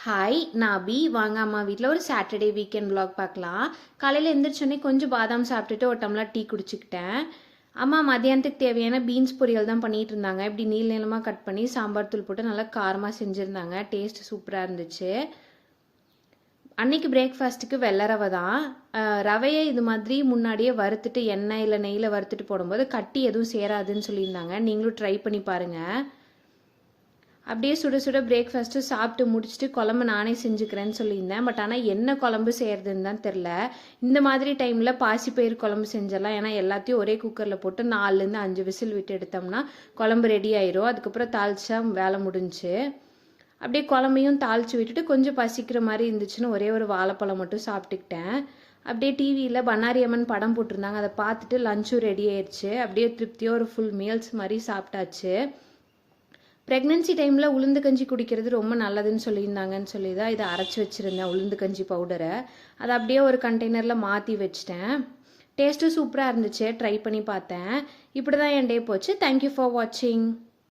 Hi நான் அபி. வாங்க அம்மா வீட்டில் ஒரு சாட்டர்டே வீக்கெண்ட் vlog பார்க்கலாம். காலையில் எழுந்திரிச்சோன்னே கொஞ்சம் பாதாம் சாப்பிட்டுட்டு ஒரு டம்ளர் டீ குடிச்சிக்கிட்டேன். அம்மா மதியானத்துக்கு தேவையான பீன்ஸ் பொரியல் தான் பண்ணிட்டு இருந்தாங்க. இப்படி நீள நீளமாக கட் பண்ணி சாம்பார் தூள் போட்டு நல்லா காரமாக செஞ்சுருந்தாங்க. டேஸ்ட் சூப்பராக இருந்துச்சு. அன்னைக்கு பிரேக்ஃபாஸ்ட்டுக்கு வெள்ளை ரவை தான். ரவையை இது மாதிரி முன்னாடியே வறுத்துட்டு எண்ணெய் இல்லை நெய்யில் வறுத்துட்டு போடும்போது கட்டி எதுவும் சேராதுன்னு சொல்லியிருந்தாங்க. நீங்களும் ட்ரை பண்ணி பாருங்கள். அப்படியே சுட சுட பிரேக்ஃபாஸ்ட்டு சாப்பிட்டு முடிச்சுட்டு குழம்பு நானே செஞ்சுக்கிறேன்னு சொல்லியிருந்தேன். பட் ஆனால் என்ன குழம்பு செய்கிறதுன்னு தான் தெரில. இந்த மாதிரி டைமில் பாசிப்பயிறு குழம்பு செஞ்சிடலாம். ஏன்னா எல்லாத்தையும் ஒரே குக்கரில் போட்டு 4லேருந்து 5 விசில் விட்டு எடுத்தோம்னா குழம்பு ரெடி ஆயிரும். அதுக்கப்புறம் தாளிச்சா வேலை முடிஞ்சு. அப்படியே குழம்பையும் தாளித்து விட்டுட்டு கொஞ்சம் பசிக்கிற மாதிரி இருந்துச்சுன்னு ஒரே ஒரு வாழைப்பழம் மட்டும் சாப்பிட்டுக்கிட்டேன். அப்படியே டிவியில் பண்ணாரி அம்மன் படம் போட்டிருந்தாங்க. அதை பார்த்துட்டு லஞ்சும் ரெடி ஆயிடுச்சு. அப்படியே திருப்தியாக ஒரு ஃபுல் மீல்ஸ் மாதிரி சாப்பிட்டாச்சு. ப்ரெக்னென்சி டைமில் உளுந்து கஞ்சி குடிக்கிறது ரொம்ப நல்லதுன்னு சொல்லியிருந்தாங்கன்னு சொல்லி தான் இதை அரைச்சி வச்சுருந்தேன், உளுந்து கஞ்சி பவுடரை. அதை அப்படியே ஒரு கண்டெய்னரில் மாற்றி வச்சிட்டேன். டேஸ்ட்டும் சூப்பராக இருந்துச்சு. ட்ரை பண்ணி பார்த்தேன். இப்படி தான் என் டே போச்சு. தேங்க்யூ ஃபார் வாட்சிங்.